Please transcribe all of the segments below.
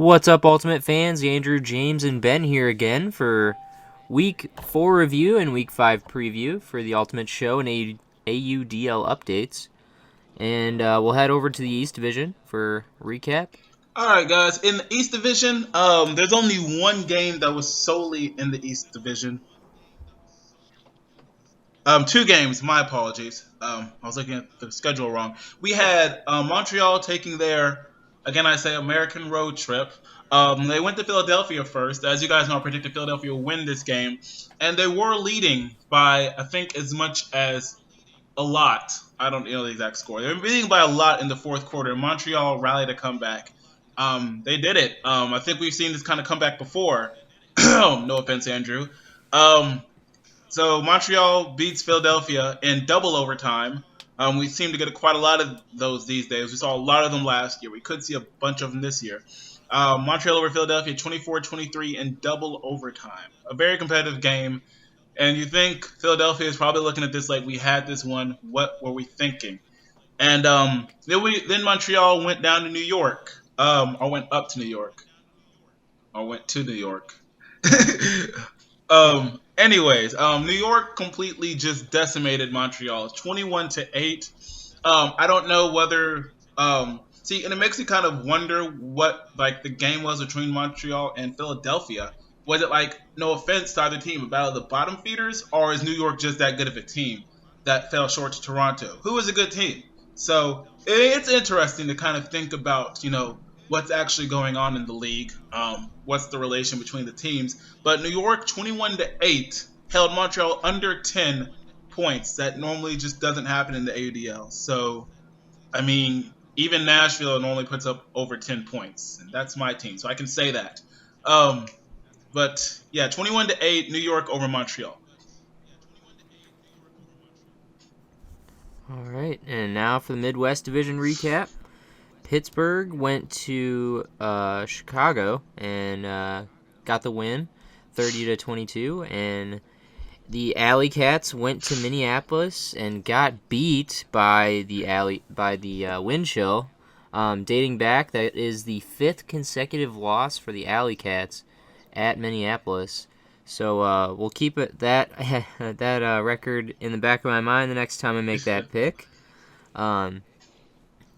What's up, Ultimate fans? Andrew, James, and Ben here again for Week 4 review and Week 5 preview for the Ultimate Show and AUDL updates. And we'll head over to the East Division for recap. All right, guys. In the East Division, there's only one game that was solely in the East Division. Two games. My apologies. I was looking at the schedule wrong. We had Montreal taking their, again, I say American road trip. They went to Philadelphia first. As you guys know, I predicted Philadelphia would win this game, and they were leading by I think as much as a lot. I don't know the exact score. They were leading by a lot in the fourth quarter. Montreal rallied a comeback. They did it. I think we've seen this kind of comeback before. No offense, Andrew. So Montreal beats Philadelphia in double overtime. We seem to get quite a lot of those these days. We saw a lot of them last year. We could see a bunch of them this year. Montreal over Philadelphia 24-23 in double overtime. A very competitive game. And you think Philadelphia is probably looking at this like we had this one. What were we thinking? And then Montreal went down to New York. Or went up to New York. Or went to New York. Anyways, New York completely just decimated Montreal, 21-8. I don't know whether see, and it makes you kind of wonder what like the game was between Montreal and Philadelphia. Was it like, no offense to either team, a battle of the bottom feeders, or is New York just that good of a team that fell short to Toronto, who is a good team? So it's interesting to kind of think about, what's actually going on in the league. What's the relation between the teams? But New York 21-8 held Montreal under 10 points. That normally just doesn't happen in the AUDL. So, I mean, even Nashville normally puts up over 10 points, and that's my team, so I can say that. But yeah, 21-8, New York over Montreal. All right, and now for the Midwest Division recap. Pittsburgh went to Chicago and got the win, 30-22, and the Alley Cats went to Minneapolis and got beat by the Wind Chill. Dating back, that is the 5th consecutive loss for the Alley Cats at Minneapolis. So we'll keep that record in the back of my mind the next time I make that pick.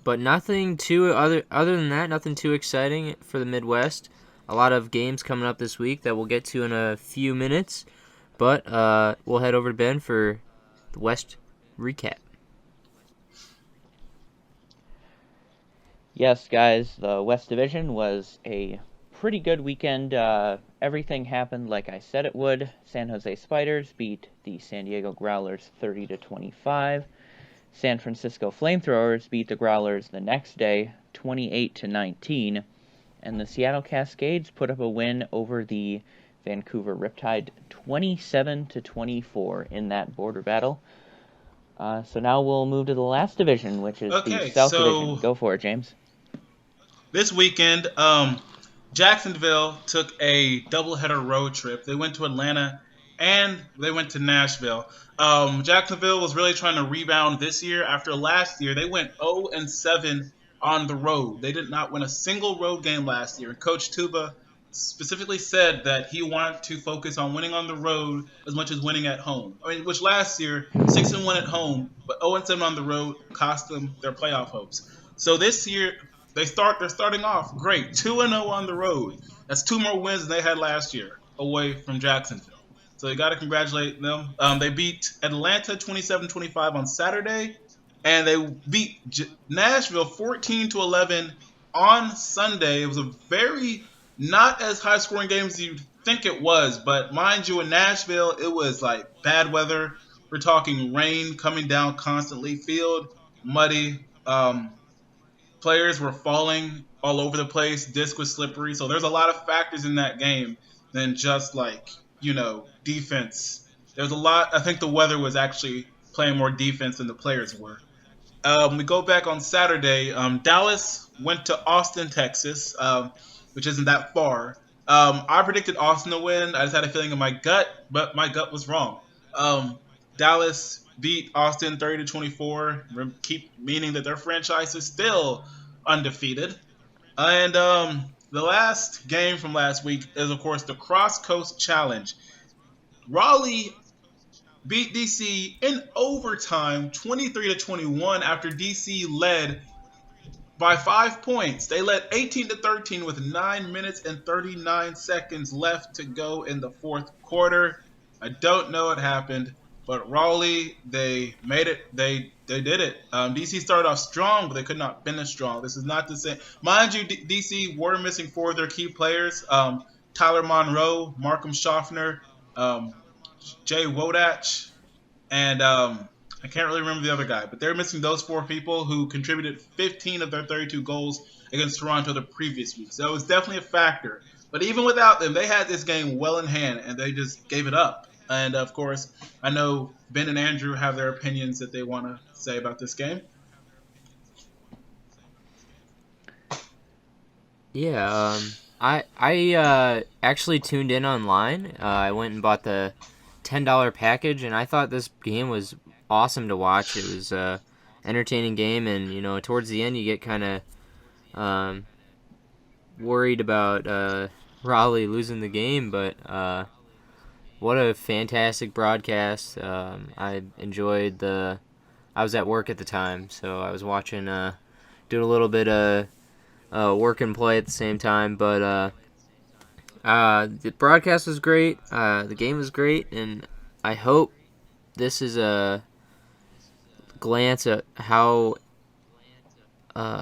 But nothing too other than that, nothing too exciting for the Midwest. A lot of games coming up this week that we'll get to in a few minutes. But we'll head over to Ben for the West recap. Yes, guys, the West Division was a pretty good weekend. Everything happened like I said it would. San Jose Spiders beat the San Diego Growlers 30-25. San Francisco Flamethrowers beat the Growlers the next day, 28-19. And the Seattle Cascades put up a win over the Vancouver Riptide, 27-24 in that border battle. So now we'll move to the last division, which is the South Division. Go for it, James. This weekend, Jacksonville took a doubleheader road trip. They went to Atlanta and they went to Nashville. Jacksonville was really trying to rebound this year. After last year, they went 0-7 on the road. They did not win a single road game last year. And Coach Tuba specifically said that he wanted to focus on winning on the road as much as winning at home. I mean, which last year, 6-1 at home, but 0-7 on the road cost them their playoff hopes. So this year, they're starting off great, 2-0 on the road. That's 2 more wins than they had last year away from Jacksonville. So you got to congratulate them. They beat Atlanta 27-25 on Saturday, and they beat Nashville 14-11 on Sunday. It was a very not as high-scoring game as you'd think it was, but mind you, in Nashville, it was like bad weather. We're talking rain coming down constantly, field muddy. Players were falling all over the place. Disc was slippery. So there's a lot of factors in that game than just defense. There's a lot. I think the weather was actually playing more defense than the players were. We go back on Saturday. Dallas went to Austin, Texas, which isn't that far. I predicted Austin to win. I just had a feeling in my gut, but my gut was wrong. Dallas beat Austin 30-24, keep meaning that their franchise is still undefeated. And the last game from last week is, of course, the Cross Coast Challenge. Raleigh beat DC in overtime, 23-21, after DC led by 5 points. They led 18-13 with 9 minutes and 39 seconds left to go in the fourth quarter. I don't know what happened, but Raleigh, they made it. They did it. DC started off strong, but they could not finish strong. This is not the same. Mind you, DC were missing 4 of their key players. Tyler Monroe, Markham Schaffner, Jay Wodach, and I can't really remember the other guy, but they're missing those 4 people who contributed 15 of their 32 goals against Toronto the previous week. So it was definitely a factor. But even without them, they had this game well in hand, and they just gave it up. And, of course, I know Ben and Andrew have their opinions that they want to say about this game. Yeah, I actually tuned in online. I went and bought the $10 package, and I thought this game was awesome to watch. It was a entertaining game, and towards the end you get kind of worried about Raleigh losing the game, but what a fantastic broadcast. I enjoyed I was at work at the time, so I was watching, doing a little bit of work and play at the same time, but the broadcast was great, the game was great, and I hope this is a glance at how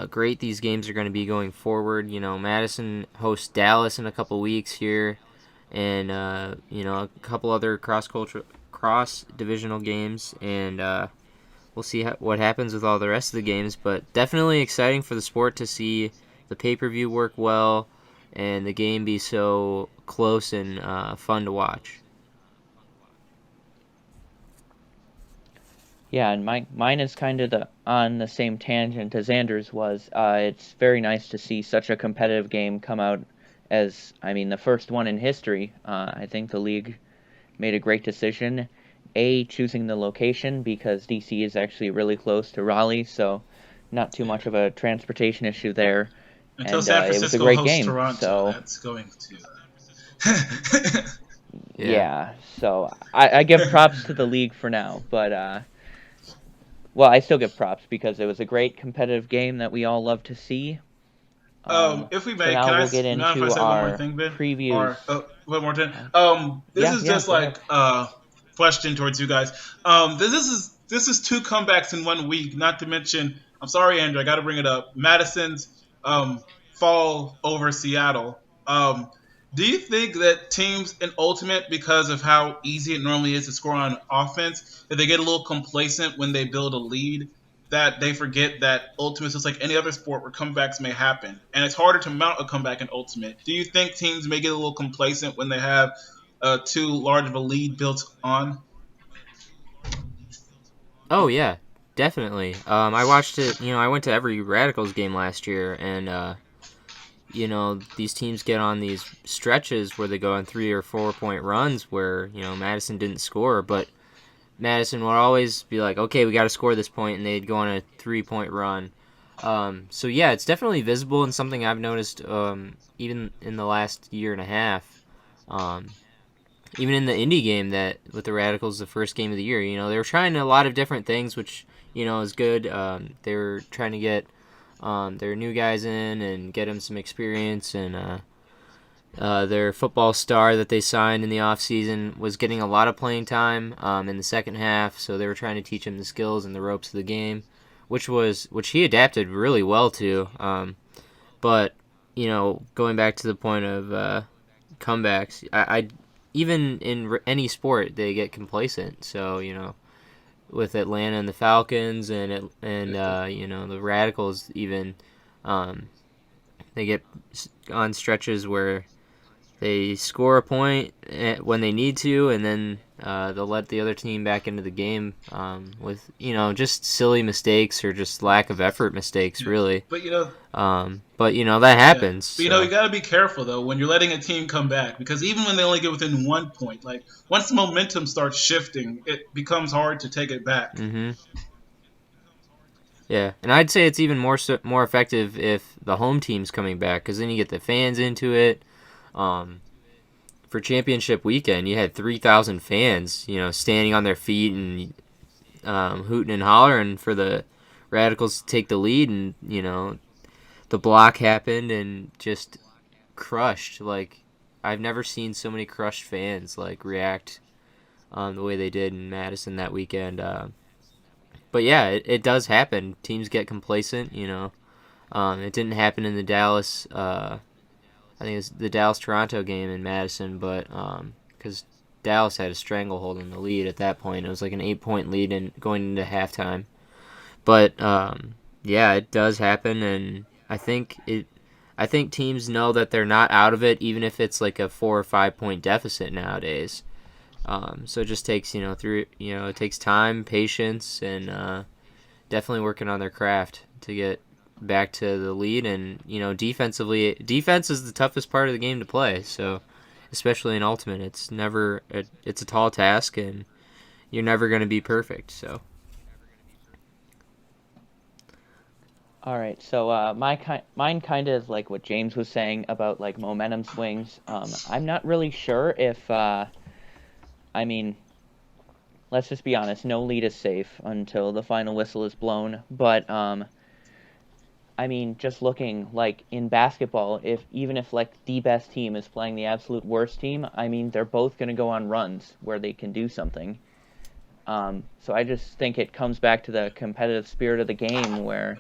great these games are going to be going forward. Madison hosts Dallas in a couple weeks here, and a couple other cross-divisional games, and we'll see what happens with all the rest of the games, but definitely exciting for the sport to see the pay-per-view work well and the game be so close and fun to watch. Yeah, and mine is kind of on the same tangent as Anders was. It's very nice to see such a competitive game come out as, the first one in history. I think the league made a great decision, choosing the location, because DC is actually really close to Raleigh, so not too much of a transportation issue there. Until and, San it was a Francisco great hosts game. Toronto, So that's going to... yeah, so I give props to the league for now, but well, I still give props because it was a great competitive game that we all love to see. If we may, so now can we'll I get into if I say our one more thing, Ben? previews. Or, one more thing. This is just go like a question towards you guys. This is 2 comebacks in 1 week. Not to mention, I'm sorry, Andrew, I got to bring it up. Madison's fall over Seattle. Do you think that teams in Ultimate, because of how easy it normally is to score on offense, that they get a little complacent when they build a lead, that they forget that Ultimate is just like any other sport where comebacks may happen, and it's harder to mount a comeback in Ultimate? Do you think teams may get a little complacent when they have too large of a lead built on? Oh yeah, definitely. I watched it. I went to every Radicals game last year, and these teams get on these stretches where they go on 3 or 4 point runs where Madison didn't score, but Madison would always be like, okay, we got to score this point, and they'd go on a 3-point run. So yeah, it's definitely visible and something I've noticed even in the last year and a half. Even in the indie game that with the Radicals, the first game of the year, they were trying a lot of different things, which is good. They were trying to get their new guys in and get them some experience, and their football star that they signed in the offseason was getting a lot of playing time in the second half, so they were trying to teach him the skills and the ropes of the game, which he adapted really well to. But going back to the point of comebacks, I even in any sport they get complacent. So with Atlanta and the Falcons and the Radicals, even they get on stretches where they score a point when they need to, and then they'll let the other team back into the game with just silly mistakes or just lack of effort mistakes, really. But that happens. Yeah. But you got to be careful though when you're letting a team come back, because even when they only get within 1 point, like once the momentum starts shifting, it becomes hard to take it back. Mm-hmm. Yeah, and I'd say it's even more effective if the home team's coming back, because then you get the fans into it. For championship weekend, you had 3,000 fans, standing on their feet and hooting and hollering for the Radicals to take the lead, and the block happened and just crushed. Like, I've never seen so many crushed fans react the way they did in Madison that weekend. But yeah, it does happen. Teams get complacent, It didn't happen in the Dallas. I think it was the Dallas-Toronto game in Madison, but because Dallas had a stranglehold in the lead at that point. It was like an 8-point lead going into halftime. But yeah, it does happen, and I think teams know that they're not out of it, even if it's like a 4 or 5 point deficit nowadays. So it just takes it takes time, patience, and definitely working on their craft to get back to the lead. And defensively, defense is the toughest part of the game to play. So especially in Ultimate, it's a tall task, and you're never going to be perfect. So. All right, so mine kind of is like what James was saying about like momentum swings. I'm not really sure if, let's just be honest, no lead is safe until the final whistle is blown. But just looking like in basketball, even if like the best team is playing the absolute worst team, they're both going to go on runs where they can do something. So I just think it comes back to the competitive spirit of the game where.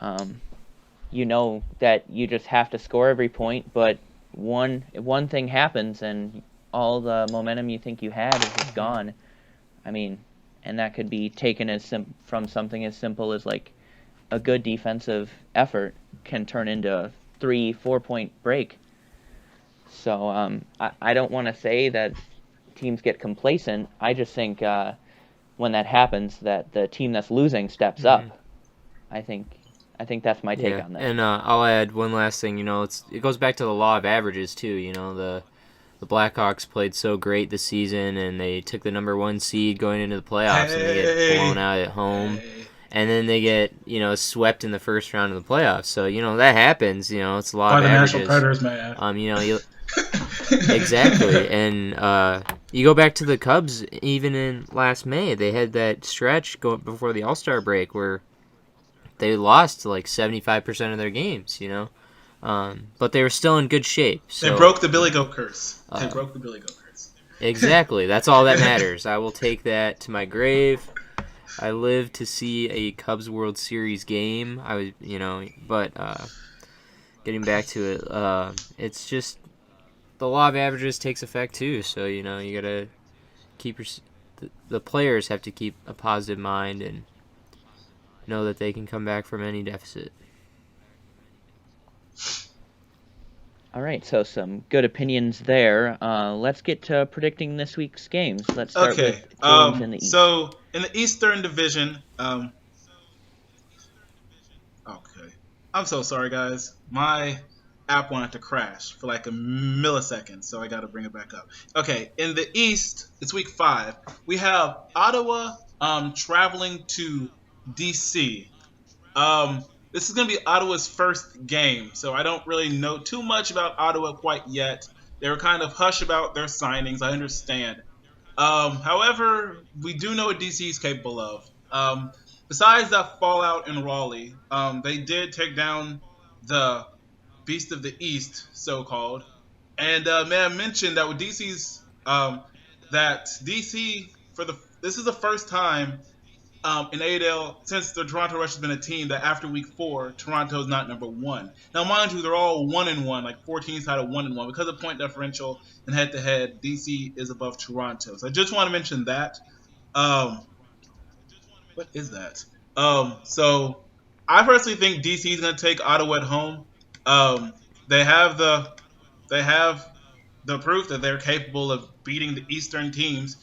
That you just have to score every point, but one thing happens and all the momentum you think you had is just gone. And that could be taken from something as simple as like a good defensive effort can turn into a 3-4 point break. So I don't want to say that teams get complacent. I just think when that happens, that the team that's losing steps up. I think that's my take on that. And I'll add one last thing. It goes back to the law of averages too. The Blackhawks played so great this season, and they took the number 1 seed going into the playoffs, and they get blown out at home, and then they get swept in the first round of the playoffs. So that happens. It's a law of averages. By the National Predators, man. Exactly, and you go back to the Cubs. Even in last May, they had that stretch before the All-Star break where they lost like 75% of their games, but they were still in good shape. So, they broke the Billy Goat curse. Exactly. That's all that matters. I will take that to my grave. I live to see a Cubs World Series game. But getting back to it, it's just the law of averages takes effect too. So you gotta keep the players have to keep a positive mind and know that they can come back from any deficit. All right, so some good opinions there. Let's get to predicting this week's games. Let's start with games in the East. So in the Eastern Division, okay. I'm so sorry, guys. My app wanted to crash for like a millisecond, so I got to bring it back up. Okay, in the East, it's week 5. We have Ottawa traveling to DC. This is going to be Ottawa's first game, so I don't really know too much about Ottawa quite yet. They were kind of hush about their signings, I understand. However, we do know what DC is capable of. Besides that fallout in Raleigh, they did take down the Beast of the East, so-called. And may I mention that with DC's, this is the first time in ADL since the Toronto Rush has been a team that after week 4, Toronto's not number 1. Now, mind you, they're all 1-1, like 4 teams had a 1-1. Because of point differential and head-to-head, DC is above Toronto. So I just want to mention that. What is that? So I personally think DC is going to take Ottawa at home. They have the proof that they're capable of beating the Eastern teams.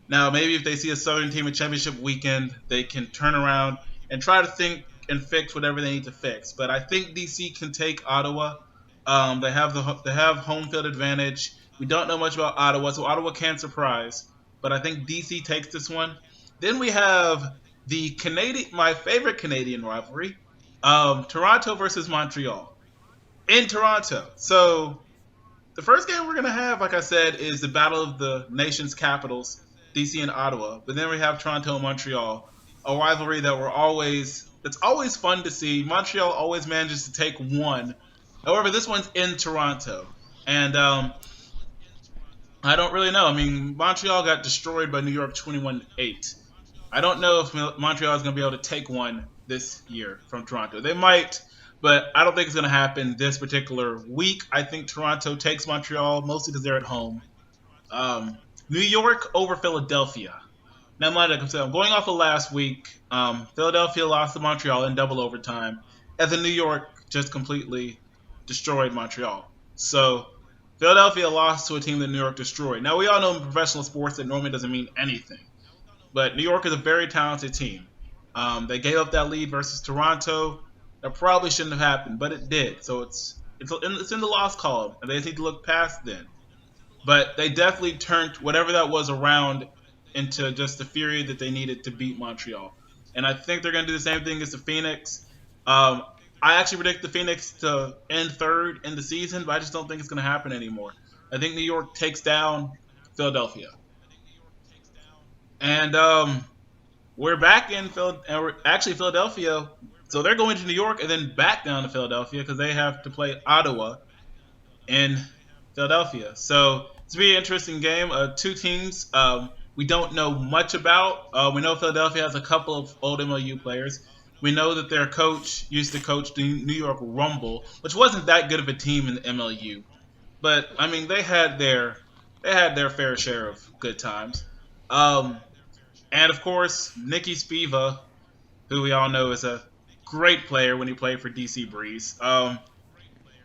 Now, maybe if they see a Southern team at championship weekend, they can turn around and try to think and fix whatever they need to fix. But I think DC can take Ottawa. They have home field advantage. We don't know much about Ottawa, so Ottawa can surprise. But I think DC takes this one. Then we have my favorite Canadian rivalry, Toronto versus Montreal in Toronto. So the first game we're gonna have, like I said, is the battle of the nation's capitals, DC and Ottawa. But then we have Toronto and Montreal, a rivalry that it's always fun to see. Montreal always manages to take one. However, this one's in Toronto, and I don't really know. I mean, Montreal got destroyed by New York 21-8. I don't know if Montreal is going to be able to take one this year from Toronto. They might, but I don't think it's going to happen this particular week. I think Toronto takes Montreal mostly because they're at home. New York over Philadelphia. Now, like I said, I'm going off of last week. Philadelphia lost to Montreal in double overtime, as in New York just completely destroyed Montreal. So Philadelphia lost to a team that New York destroyed. Now, we all know in professional sports that normally doesn't mean anything. But New York is a very talented team. They gave up that lead versus Toronto. That probably shouldn't have happened, but it did. So it's in the loss column, and they just need to look past then. But they definitely turned whatever that was around into just the fury that they needed to beat Montreal. And I think they're going to do the same thing as the Phoenix. I actually predict the Phoenix to end third in the season, but I just don't think it's going to happen anymore. I think New York takes down Philadelphia. And we're back in Philadelphia. So they're going to New York and then back down to Philadelphia because they have to play Ottawa in Philadelphia. So it's a really interesting game. Two teams we don't know much about. We know Philadelphia has a couple of old MLU players. We know that their coach used to coach the New York Rumble, which wasn't that good of a team in the MLU. But I mean, they had their fair share of good times. And of course, Nicky Spiva, who we all know is a great player when he played for DC Breeze. I'm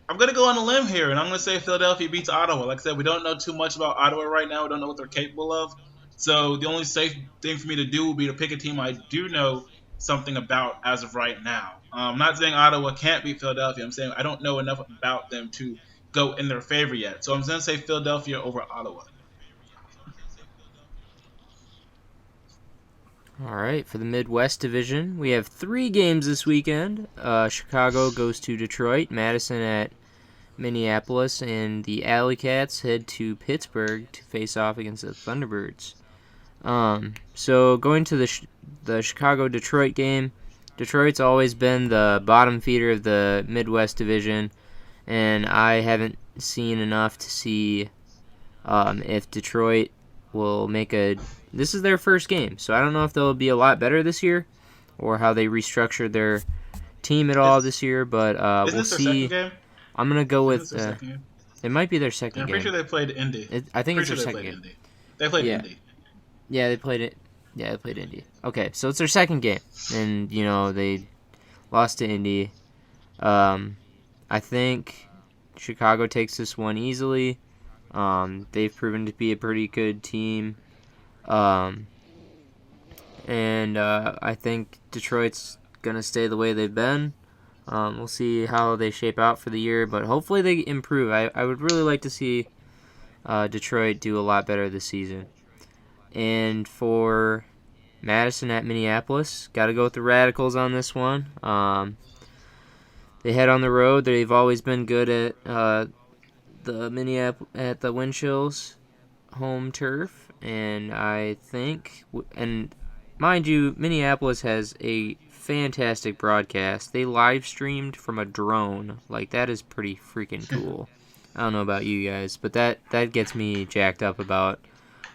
going to go on a limb here, and I'm going to say Philadelphia beats Ottawa. Like I said, we don't know too much about Ottawa right now. We don't know what they're capable of. So the only safe thing for me to do would be to pick a team I do know something about as of right now. I'm not saying Ottawa can't beat Philadelphia. I'm saying I don't know enough about them to go in their favor yet. So I'm going to say Philadelphia over Ottawa. All right, for the Midwest Division, we have 3 games this weekend. Chicago goes to Detroit, Madison at Minneapolis, and the Alley Cats head to Pittsburgh to face off against the Thunderbirds. So going to the Chicago-Detroit game, Detroit's always been the bottom feeder of the Midwest Division, and I haven't seen enough to see if Detroit will make this is their first game, so I don't know if they'll be a lot better this year or how they restructured their team at all this year, but we'll see. I'm going to go with it might be their second game. I'm pretty sure they played Indy. I think it's their second game. They played Indy. Yeah, they played it. Yeah, they played Indy. Okay, so it's their second game, and they lost to Indy. I think Chicago takes this one easily. They've proven to be a pretty good team. And I think Detroit's going to stay the way they've been. We'll see how they shape out for the year, but hopefully they improve. I would really like to see Detroit do a lot better this season. And for Madison at Minneapolis, got to go with the Radicals on this one. They head on the road. They've always been good at the Windchills home turf, and I think, and mind you, Minneapolis has a fantastic broadcast. They live streamed from a drone. Like, that is pretty freaking cool. I don't know about you guys, but that gets me jacked up about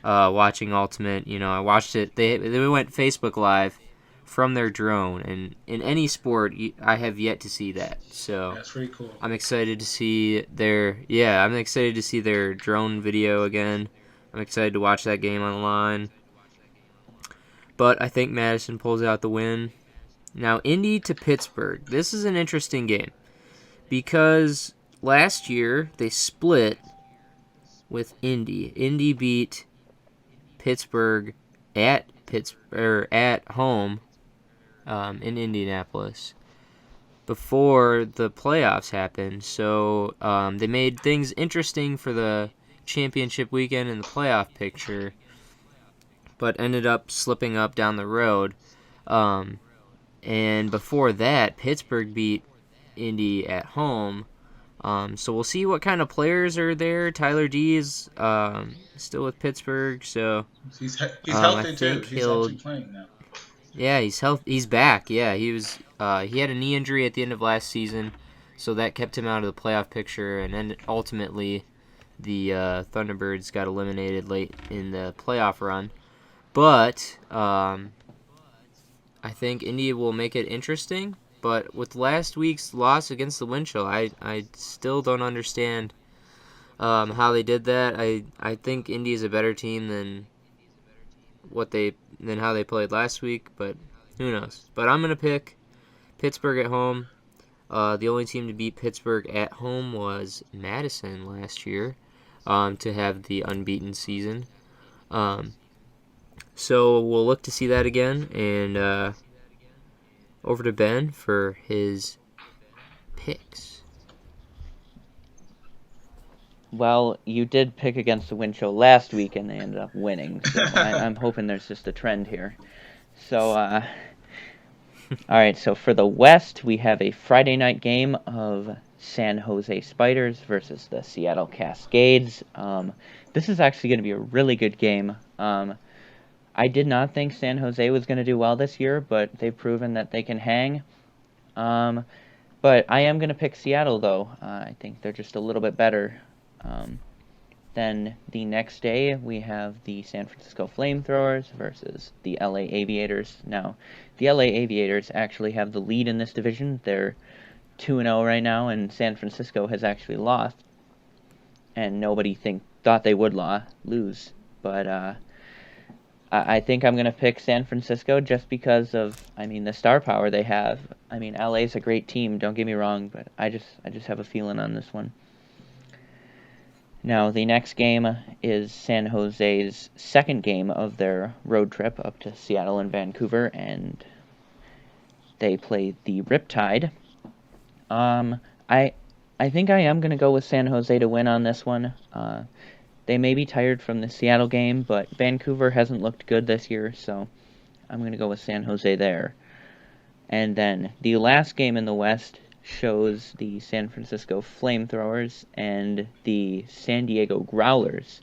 watching Ultimate. I watched it. They went Facebook Live from their drone, and in any sport, I have yet to see that. So that's pretty cool. I'm excited to see their drone video again. I'm excited to watch that game online. But I think Madison pulls out the win. Now, Indy to Pittsburgh. This is an interesting game because last year they split with Indy. Indy beat Pittsburgh at home in Indianapolis before the playoffs happened. So they made things interesting for the championship weekend in the playoff picture, but ended up slipping up down the road. And before that, Pittsburgh beat Indy at home. So we'll see what kind of players are there. Tyler D is still with Pittsburgh, so He's I healthy too. think He's actually playing now. yeah, he's back. Yeah, he had a knee injury at the end of last season, so that kept him out of the playoff picture, and then ultimately the Thunderbirds got eliminated late in the playoff run. But I think Indy will make it interesting. But with last week's loss against the Wind Chill, I still don't understand how they did that. I think Indy is a better team than how they played last week, but who knows? But I'm gonna pick Pittsburgh at home. The only team to beat Pittsburgh at home was Madison last year, to have the unbeaten season. So we'll look to see that again, and over to Ben for his picks. Well, you did pick against the Wind Chill last week, and they ended up winning. So I'm hoping there's just a trend here. So, all right. So for the West, we have a Friday night game of San Jose Spiders versus the Seattle Cascades. This is actually going to be a really good game. I did not think San Jose was going to do well this year, but they've proven that they can hang. But I am going to pick Seattle, though. I think they're just a little bit better. Then the next day, we have the San Francisco Flamethrowers versus the LA Aviators. Now, the LA Aviators actually have the lead in this division. They're 2-0 right now, and San Francisco has actually lost. And nobody thought they would lose. But I think I'm going to pick San Francisco just because of, the star power they have. LA's a great team, don't get me wrong, but I just have a feeling on this one. Now, the next game is San Jose's second game of their road trip up to Seattle and Vancouver, and they play the Riptide. I think I am going to go with San Jose to win on this one. They may be tired from the Seattle game, but Vancouver hasn't looked good this year, so I'm going to go with San Jose there. And then the last game in the West shows the San Francisco Flamethrowers and the San Diego Growlers.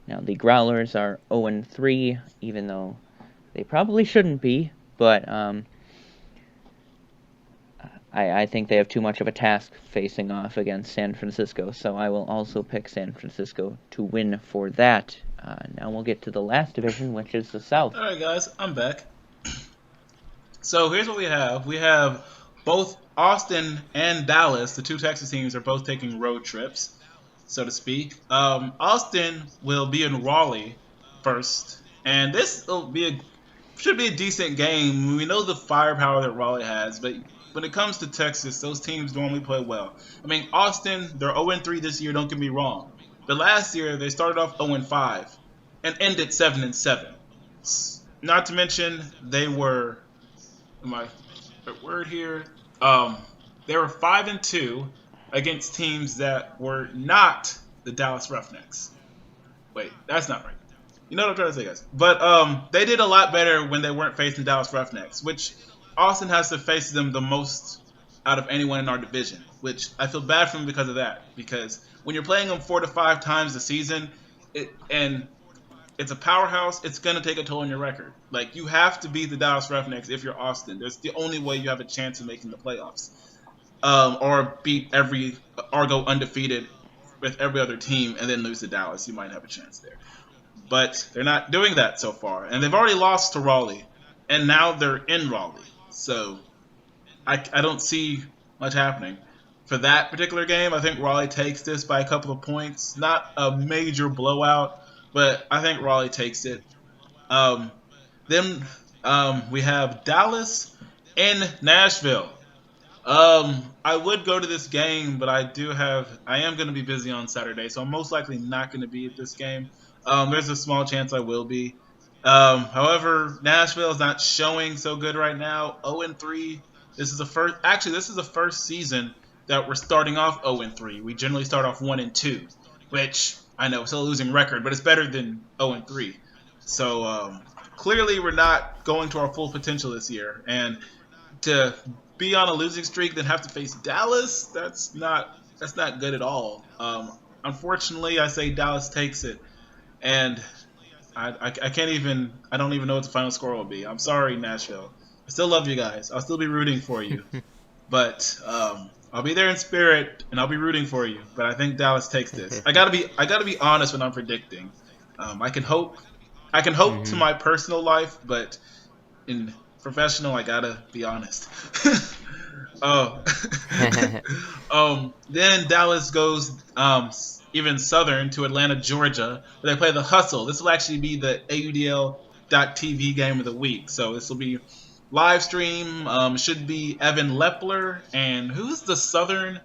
Now, the Growlers are 0-3, even though they probably shouldn't be, but I think they have too much of a task facing off against San Francisco, so I will also pick San Francisco to win for that. Now we'll get to the last division, which is the South. All right, guys, I'm back. So here's what we have. We have both Austin and Dallas, the two Texas teams, are both taking road trips, so to speak. Austin will be in Raleigh first, and this should be a decent game. We know the firepower that Raleigh has, but when it comes to Texas, those teams normally play well. Austin, they're 0-3 this year, don't get me wrong. But last year, they started off 0-5 and ended 7-7. Not to mention, they were, they were 5-2 against teams that were not the Dallas Roughnecks. Wait, that's not right. You know what I'm trying to say, guys. But they did a lot better when they weren't facing Dallas Roughnecks, which Austin has to face them the most out of anyone in our division, which I feel bad for them because of that. Because when you're playing them 4 to 5 times a season, and it's a powerhouse, it's going to take a toll on your record. You have to beat the Dallas Roughnecks if you're Austin. That's the only way you have a chance of making the playoffs. Or go undefeated with every other team and then lose to Dallas. You might have a chance there. But they're not doing that so far. And they've already lost to Raleigh. And now they're in Raleigh. So I don't see much happening. For that particular game, I think Raleigh takes this by a couple of points. Not a major blowout, but I think Raleigh takes it. Then we have Dallas and Nashville. I would go to this game, but I am going to be busy on Saturday, so I'm most likely not going to be at this game. There's a small chance I will be. However, Nashville is not showing so good right now. 0-3. This is the first season that we're starting off 0-3. We generally start off 1-2, which I know it's still a losing record, but it's better than 0-3. So clearly we're not going to our full potential this year, and to be on a losing streak, then have to face Dallas, that's not good at all. Unfortunately, I say Dallas takes it, and I can't even. I don't even know what the final score will be. I'm sorry, Nashville. I still love you guys. I'll still be rooting for you, but I'll be there in spirit, and I'll be rooting for you. But I think Dallas takes this. I gotta be honest when I'm predicting. I can hope to my personal life, but in professional, I gotta be honest. Oh, then Dallas goes even southern to Atlanta, Georgia, where they play the Hustle. This will actually be the AUDL.TV game of the week. So this will be live stream. Should be Evan Lepler, and who's the Southern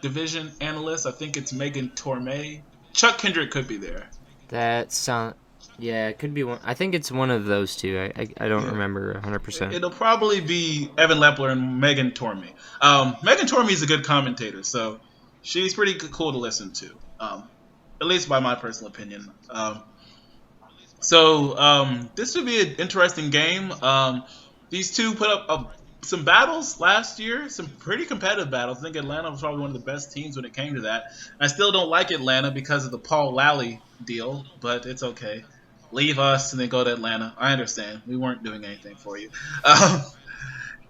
Division analyst? I think it's Megan Torme. Chuck Kendrick could be there. Yeah, it could be one. I think it's one of those two. I don't remember 100%. It'll probably be Evan Lepler and Megan Torme. Megan Torme is a good commentator, so she's pretty cool to listen to, at least by my personal opinion. So this would be an interesting game. These two put up some battles last year, some pretty competitive battles. I think Atlanta was probably one of the best teams when it came to that. I still don't like Atlanta because of the Paul Lally deal, but it's okay. Leave us and then go to Atlanta. I understand. We weren't doing anything for you.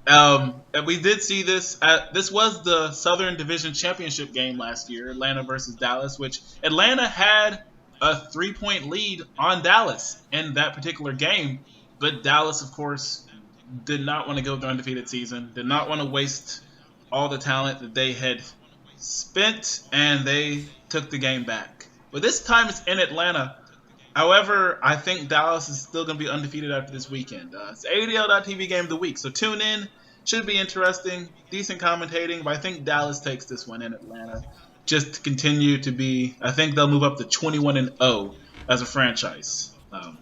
And we did see this. This was the Southern Division Championship game last year, Atlanta versus Dallas, which Atlanta had a 3-point lead on Dallas in that particular game. But Dallas, of course, did not want to go with their undefeated season, did not want to waste all the talent that they had spent, and they took the game back. But this time it's in Atlanta. However, I think Dallas is still going to be undefeated after this weekend. It's the ADL.TV game of the week, so tune in. Should be interesting. Decent commentating, but I think Dallas takes this one in Atlanta. Just to continue to be, I think they'll move up to 21-0 as a franchise. I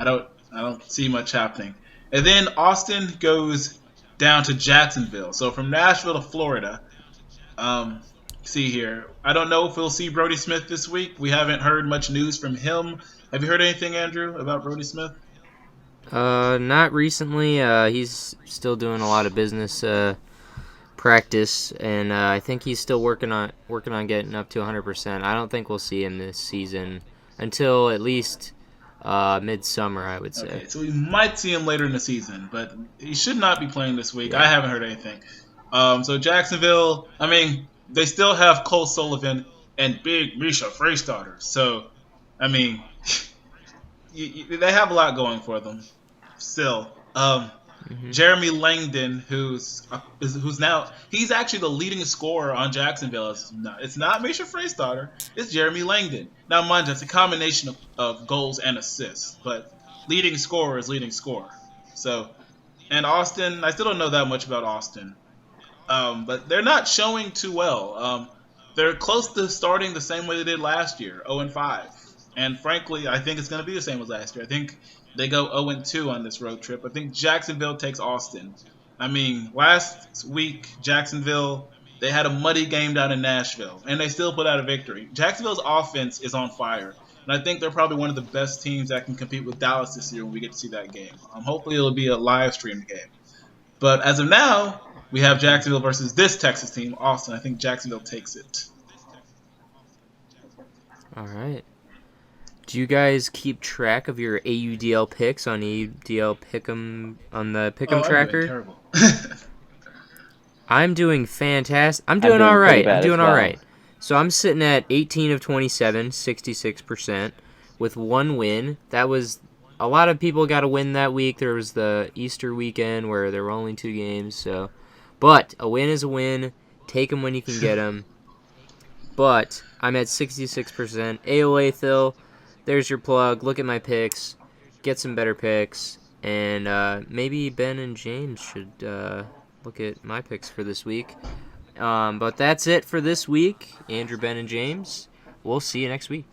don't see much happening. And then Austin goes down to Jacksonville. So from Nashville to Florida. See here. I don't know if we'll see Brody Smith this week. We haven't heard much news from him. Have you heard anything, Andrew, about Brody Smith? Not recently. He's still doing a lot of business practice, and I think he's still working on getting up to 100%. I don't think we'll see him this season until at least midsummer, I would say. Okay, so we might see him later in the season, but he should not be playing this week. Yeah. I haven't heard anything. So Jacksonville, I mean, they still have Cole Sullivan and big Misha Freystarter. So, I mean, they have a lot going for them still. Jeremy Langdon, who's now, he's actually the leading scorer on Jacksonville. It's not Misha Freystarter. It's Jeremy Langdon. Now, mind you, it's a combination of goals and assists, but leading scorer is leading scorer. So, and Austin, I still don't know that much about Austin. But they're not showing too well. They're close to starting the same way they did last year, 0-5. And frankly, I think it's going to be the same as last year. I think they go 0-2 on this road trip. I think Jacksonville takes Austin. I mean, last week, Jacksonville, they had a muddy game down in Nashville, and they still put out a victory. Jacksonville's offense is on fire, and I think they're probably one of the best teams that can compete with Dallas this year when we get to see that game. Hopefully it'll be a live streamed game. But as of now, we have Jacksonville versus this Texas team, Austin. I think Jacksonville takes it. All right. Do you guys keep track of your AUDL picks on AUDL Pick'em on the Pick'em tracker? Terrible. I'm doing fantastic. I'm doing all right. All right. So I'm sitting at 18 of 27, 66%, with one win. That was a lot of people got a win that week. There was the Easter weekend where there were only 2 games. So, but a win is a win. Take them when you can get them. But I'm at 66%. AOA Phil. There's your plug. Look at my picks. Get some better picks. And maybe Ben and James should look at my picks for this week. But that's it for this week. Andrew, Ben, and James. We'll see you next week.